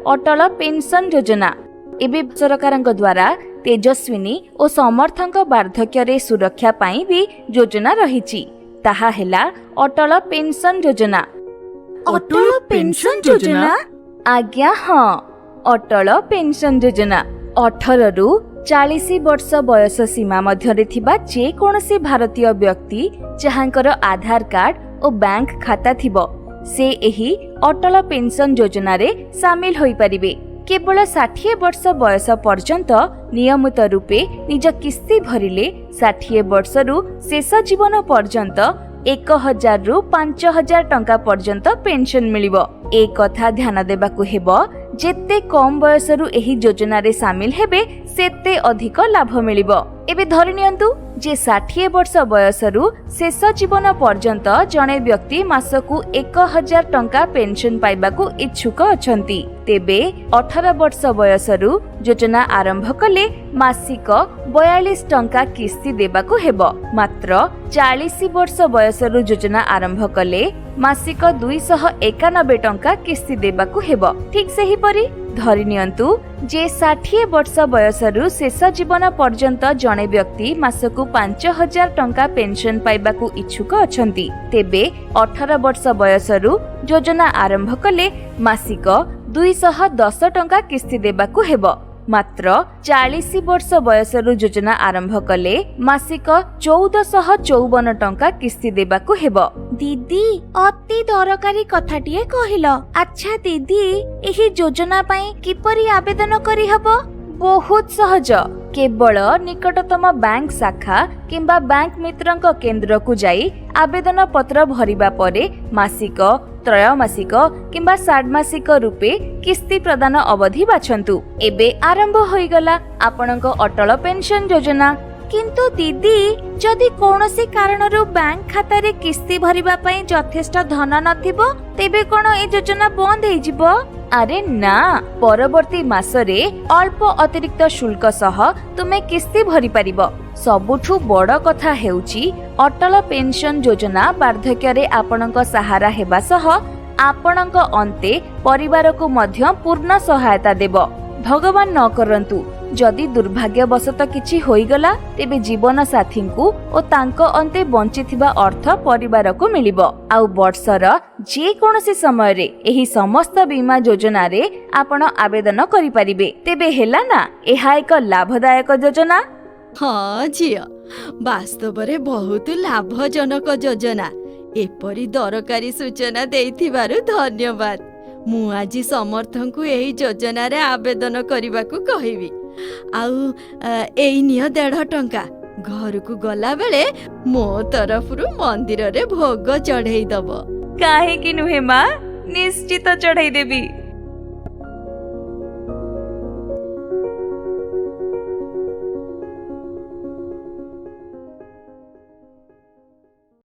अटल pension योजना। एबे सरकार द्वारा तेजस्विनी और समर्थक वार्धक्य सुरक्षा पाई भी योजना रही। ताहा हेला अटल पेंशन योजना। अटल पेंशन योजना? आज्ञा हाँ, अटल पेंशन योजना 18 रु 40 वर्ष बयस सीमा मध्य थिबा जे कोनोसी भारतीय व्यक्ति जहांकर आधार कार्ड और बैंक खाता थिबो से एही अटल पेंशन योजना रे शामिल होई परिबे। केवल 60 वर्ष बयस पर्यंत नियमित रूपे निज किस्ती भरिले 60 वर्ष रु शेष जीवन पर्यंत 1000 रु 5000 टंका पर्यंत पेंशन मिलिबो। ए कथा ध्यान देबाकू हेबो जेते कम बयस रु एही योजना रे शामिल हेबे सेते अधिक लाभ मिलिबो। एबे धरि नियंतु जे 60 वर्ष बयस रु शेष जीवन पर्यंत जणे व्यक्ति मासकू 1000 टंका पेंशन पाइबाकू इच्छुक अछंती, तेबे 18 वर्ष बयस रु योजना आरंभ कले मासिक 42 टंका किस्ती देबाकू हेबो। मात्र 40 वर्ष बयस रु योजना आरंभ कले मासिक 291 टंका किस्ती देबाकू हेबो। ठीक सेही परी धरि नियंतु जे 60 वर्ष बयस रु शेष जीवन पर्यंत जणे व्यक्ति मासकू 5000 टंका पेंशन पाइबाकू इच्छुक अछंती, तेबे 18 वर्ष बयस रु योजना आरंभ कले मासिक 210 टंका किस्ती देबाकू हेबो। मात्र 40 वर्ष बयस रु योजना आरंभ कले मासिक 1454 टंका किस्ती देबाकू हेबो। दीदी अति दरकारी कथाटिए कहिलो। अच्छा दीदी, एही योजना पई किपरि आवेदन करि हबो? बहुत सहज। केवल निकटतम बैंक शाखा किंबा बैंक मित्रंक केंद्र को जाई आवेदन पत्र भरिबा परे मासिक, त्रयमासिक किंबा षाड्मासिक रूपे किस्ती प्रदान अवधि बाछंतु। एबे आरंभ होई गला आपनक अटल पेंशन योजना। किंतु दीदी, जदि कोनोसी कारणरू बैंक खाता रे किस्ती भरिबा पई यथेष्ट धन नथिबो, तेबे कोन ए योजना बंद हेइ जिवो? अरे ना, परवर्ती मासरे अल्प अतिरिक्त शुल्क सह तुमे किस्ती भरि परिबो। सबुठु बड़ कथा हेउची अटल पेंशन योजना वार्धक्य रे आपनक सहारा हेबा सह आपनक अंते परिवार को मध्य पूर्ण सहायता देबो। भगवान न करंतु जदि दुर्भाग्यवशत किछि होइगला तेबे जीवन साथी को ओ तांको अंते बंचिथिबा अर्थ परिवार को मिलिबो। आउ वर्षर जे कोनोसी समय रे एही समस्त बीमा योजना रे आपण आवेदन करि परिबे। तेबे हेला ना, एहा एक लाभदायक योजना। हाँ झियो, वास्तव रे बहुत लाभजनक योजना। एपरी दरकारी सूचना देइथिबारु धन्यवाद। मु आज समर्थन को एही योजना रे आवेदन करिबाकू कहिबी। आउ एई नियो 1.5 टंका घर को गला बेले मो तरफरु मंदिर रे भोग चढ़ाई दबो। काहे कि नुहे मां, निश्चित चढ़ाई देबी।